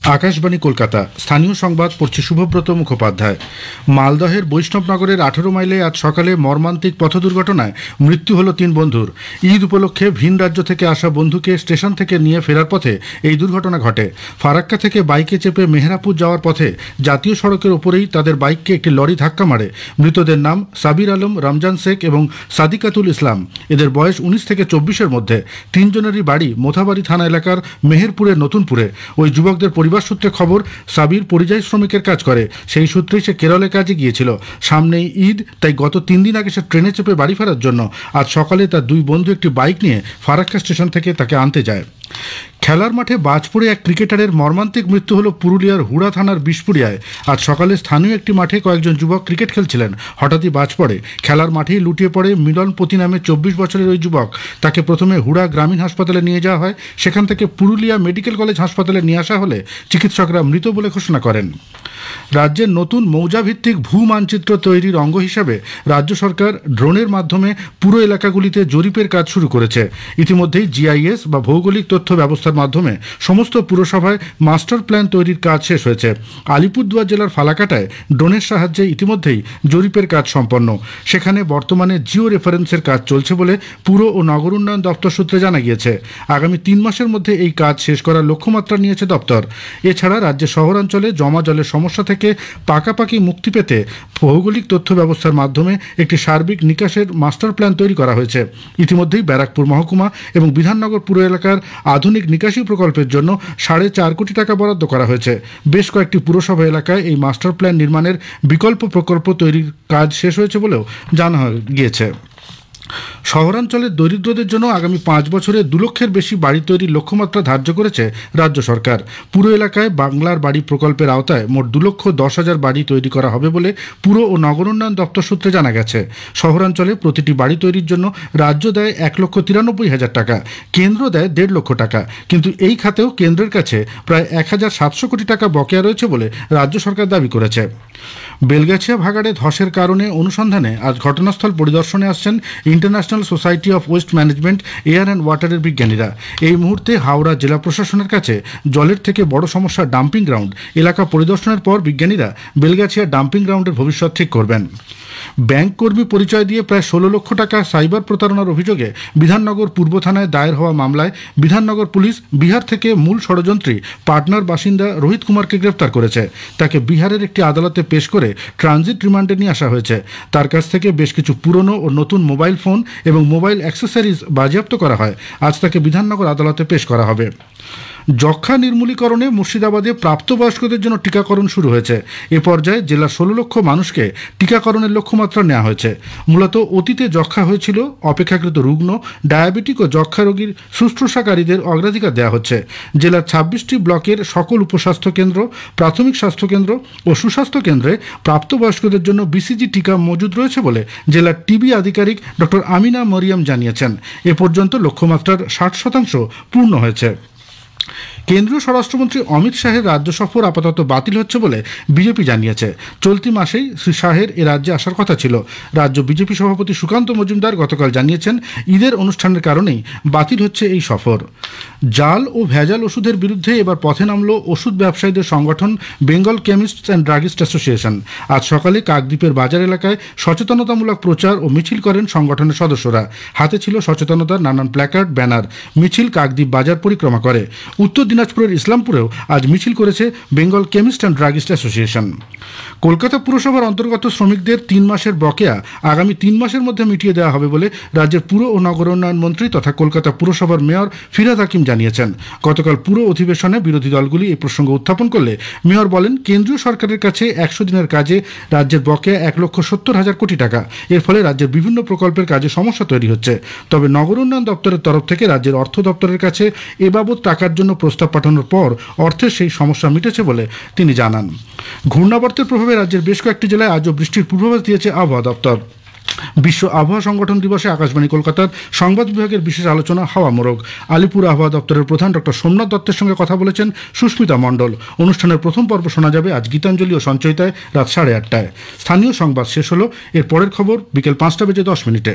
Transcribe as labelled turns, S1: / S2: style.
S1: আকাশবাণী কলকাতা। স্থানীয় সংবাদ পড়ছে শুভব্রত মুখোপাধ্যায়। মালদহের বৈষ্ণবনগরের 18 মাইলে আজ সকালে মর্মান্তিক পথ দুর্ঘটনায় মৃত্যু হল 3 বন্ধুর। ঈদ উপলক্ষে ভিন রাজ্য থেকে আসা বন্ধুকে স্টেশন থেকে নিয়ে ফেরার পথে এই দুর্ঘটনা ঘটে। ফারাক্কা থেকে বাইকে চেপে মেহেরাপুর যাওয়ার পথে জাতীয় সড়কের ওপরেই তাদের বাইককে একটি লরি ধাক্কা মারে। মৃতদের নাম সাবির আলম, রমজান শেখ এবং সাদিকাতুল ইসলাম। এদের বয়স 19 থেকে 24-এর মধ্যে। 3 জনেরই বাড়ি মোথাবাড়ি থানা এলাকার মেহেরপুরের নতুনপুরে। ওই যুবকদের পরিবার সূত্রে খবর, সাবির পরিযায়ী শ্রমিকের কাজ করে। সেই সূত্রেই সে কেরলে কাজে গিয়েছিল। সামনেই ঈদ, তাই গত 3 দিন আগে সে ট্রেনে চেপে বাড়ি ফেরার জন্য আজ সকালে তার 2 বন্ধু একটি বাইক নিয়ে ফারাক্কা স্টেশন থেকে তাকে আনতে যায়। খেলার মাঠে বাজ পড়ে এক ক্রিকেটারের মর্মান্তিক মৃত্যু হল পুরুলিয়ার হুড়া থানার বিশপুরিয়ায়। আজ সকালে স্থানীয় একটি মাঠে কয়েকজন যুবক ক্রিকেট খেলছিলেন। হঠাৎই বাজ পড়ে। খেলার মাঠেই লুটিয়ে পড়ে মিলনপতি নামে 24 বছরের ওই যুবক। তাকে প্রথমে হুড়া গ্রামীণ হাসপাতালে নিয়ে যাওয়া হয়। সেখান থেকে পুরুলিয়া মেডিকেল কলেজ হাসপাতালে নিয়ে আসা হলে চিকিৎসকরা মৃত বলে ঘোষণা করেন। রাজ্যের নতুন মৌজাভিত্তিক ভূ মানচিত্র তৈরির অঙ্গ হিসাবে রাজ্য সরকার ড্রোনের মাধ্যমে পুরো এলাকাগুলিতে জরিপের কাজ শুরু করেছে। ইতিমধ্যেই জিআইএস বা ভৌগোলিক তথ্য ব্যবস্থার মাধ্যমে সমস্ত পুরসভায় মাস্টার প্ল্যান তৈরির কাজ শেষ হয়েছে। আলিপুরদুয়ার জেলার ফালাকাটায় ড্রোনের সাহায্যে ইতিমধ্যেই জরিপের কাজ সম্পন্ন। সেখানে বর্তমানে জিও রেফারেন্সের কাজ চলছে বলে পুর ও নগর উন্নয়ন দপ্তর সূত্রে জানা গিয়েছে। আগামী 3 মাসের মধ্যে এই কাজ শেষ করার লক্ষ্যমাত্রা নিয়েছে দপ্তর। এছাড়া রাজ্যের শহরাঞ্চলে জমা জলের সমস্যা থেকে পাকাপাকি মুক্তি পেতে ভৌগোলিক তথ্য ব্যবস্থার মাধ্যমে একটি সার্বিক নিকাশের মাস্টার প্ল্যান তৈরি করা হয়েছে। ইতিমধ্যেই ব্যারাকপুর মহকুমা এবং বিধাননগর পুর এলাকার আধুনিক নিকাশি প্রকল্পের জন্য 4.5 কোটি টাকা বরাদ্দ করা হয়েছে। বেশ কয়েকটি পুরসভা এলাকায় এই মাস্টার প্ল্যান নির্মাণের বিকল্প প্রকল্প তৈরির কাজ শেষ হয়েছে বলেও জানা গিয়েছে। শহরাঞ্চলের দরিদ্রদের জন্য আগামী 5 বছরে 2 লক্ষের বেশি বাড়ি তৈরির লক্ষ্যমাত্রা ধার্য করেছে রাজ্য সরকার। পুরো এলাকায় বাংলার বাড়ি প্রকল্পের আওতায় মোট 2,10,000 বাড়ি তৈরি করা হবে বলে পুর ও নগর উন্নয়ন দপ্তর সূত্রে জানা গেছে। শহরাঞ্চলে প্রতিটি বাড়ি তৈরির জন্য রাজ্য দেয় 1,93,000 টাকা, কেন্দ্র দেয় 1.5 লক্ষ টাকা। কিন্তু এই খাতেও কেন্দ্রের কাছে প্রায় 1,700 কোটি টাকা বকেয়া রয়েছে বলে রাজ্য সরকার দাবি করেছে। বেলগাছিয়া ভাগাড়ে ধসের কারণে অনুসন্ধানে আজ ঘটনাস্থল পরিদর্শনে আসছেন international society of waste management, air and ওয়াটারের বিজ্ঞানীরা। এই মুহূর্তে হাওড়া জেলা প্রশাসনের কাছে জলের থেকে বড় সমস্যা ডাম্পিং গ্রাউন্ড। এলাকা পরিদর্শনের পর বিজ্ঞানীরা বেলগাছিয়া ডাম্পিং গ্রাউন্ডের ভবিষ্যৎ ঠিক করবেন। ব্যাংক কর্মী পরিচয় দিয়ে প্রায় 16 লক্ষ টাকা সাইবার প্রতারণার অভিযোগে বিধাননগর পূর্ব থানায় দায়ের হওয়া মামলায় বিধাননগর পুলিশ বিহার থেকে মূল ষড়যন্ত্রী পাটনার বাসিন্দা রোহিত কুমারকে গ্রেফতার করেছে। তাকে বিহারের একটি আদালতে পেশ করে ট্রানজিট রিমান্ডে নিয়ে আসা হয়েছে। তার কাছ থেকে বেশ কিছু পুরনো ও নতুন মোবাইল ফোন এবং মোবাইল অ্যাক্সেসরিজ বাজেয়াপ্ত করা হয়। আজ তাকে বিধাননগর আদালতে পেশ করা হবে। যক্ষ্মা নির্মূলীকরণে মুর্শিদাবাদে প্রাপ্তবয়স্কদের জন্য টিকাকরণ শুরু হয়েছে। এ পর্যায়ে জেলার 16 লক্ষ মানুষকে টিকাকরণের লক্ষ্যমাত্রা নেওয়া হয়েছে। মূলত অতীতে যক্ষ্মা হয়েছিল অপেক্ষাকৃত রুগ্ন, ডায়াবেটিক ও যক্ষ্মা রোগীর শুশ্রূষাকারীদের অগ্রাধিকার দেওয়া হচ্ছে। জেলার 26টি ব্লকের সকল উপস্বাস্থ্য কেন্দ্র, প্রাথমিক স্বাস্থ্যকেন্দ্র ও সুস্বাস্থ্য কেন্দ্রে প্রাপ্তবয়স্কদের জন্য বিসিজি টিকা মজুদ রয়েছে বলে জেলার টিবি আধিকারিক ডক্টর আমিনা মরিয়াম জানিয়েছেন। এ পর্যন্ত লক্ষ্যমাত্রার 60% পূর্ণ হয়েছে। কেন্দ্রীয় স্বরাষ্ট্রমন্ত্রী অমিত শাহের রাজ্য সফর আপাতত বাতিল হচ্ছে বলে বিজেপি জানিয়েছে। চলতি মাসেই শ্রী শাহের এ রাজ্যে আসার কথা ছিল। রাজ্য বিজেপি সভাপতি সুকান্ত মজুমদার গতকাল জানিয়েছেন, ঈদের অনুষ্ঠানের কারণেই বাতিল হচ্ছে এই সফর। জাল ও ভেজাল ওষুধের বিরুদ্ধে এবার পথে নামল ওষুধ ব্যবসায়ীদের সংগঠন Bengal chemists and druggist association. আজ সকালে কাকদ্বীপের বাজার এলাকায় সচেতনতামূলক প্রচার ও মিছিল করেন সংগঠনের সদস্যরা। হাতে ছিল সচেতনতার নানান প্ল্যাকার্ড, ব্যানার। মিছিল কাকদ্বীপ বাজার পরিক্রমা করে। উত্তর দিনাজপুরের ইসলামপুরেও আজ মিছিল করেছে Bengal chemist and druggist association. Kolkata পুরসভার অন্তর্গত শ্রমিকদের 3 মাসের বকেয়া আগামী 3 মাসের মধ্যে মিটিয়ে দেওয়া হবে বলে রাজ্যের পুর ও নগর উন্নয়ন মন্ত্রী তথা কলকাতা পুরসভার মেয়র ফিরহাদ হাকিম জানিয়েছেন। গতকাল পুরো অধিবেশনে বিরোধী দলগুলি এই প্রসঙ্গ উত্থাপন করলে মেয়র বলেন, কেন্দ্রীয় সরকারের কাছে 100 দিনের কাজে রাজ্যের বকেয়া 1,70,000 কোটি টাকা। এর ফলে রাজ্যের বিভিন্ন প্রকল্পের কাজে সমস্যা তৈরি হচ্ছে। তবে নগর উন্নয়ন দপ্তরের তরফ থেকে রাজ্যের অর্থ দপ্তরের কাছে এ বাবদ টাকার জন্য প্রস্তাব পাঠানোর পর অর্থের সেই সমস্যা মিটেছে বলে তিনি জানান। ঘূর্ণাবর্তের প্রভাবে রাজ্যের বেশ কয়েকটি জেলায় আজও বৃষ্টির পূর্বাভাস দিয়েছে আবহাওয়া দপ্তর। বিশ্ব আবহাওয়া সংগঠন দিবসে আকাশবাণী কলকাতার সংবাদ বিভাগের বিশেষ আলোচনা হাওয়া মোরগ। আলিপুর আবহাওয়া দপ্তরের প্রধান ডক্টর সোমনাথ দত্তের সঙ্গে কথা বলেছেন সুস্মিতা মণ্ডল। অনুষ্ঠানের প্রথম পর্ব শোনা যাবে আজ গীতাঞ্জলি ও সঞ্চয়িতায় রাত 8:30টায়। স্থানীয় সংবাদ শেষ হলো। এর পরের খবর বিকেল 5টা বেজে 10 মিনিটে।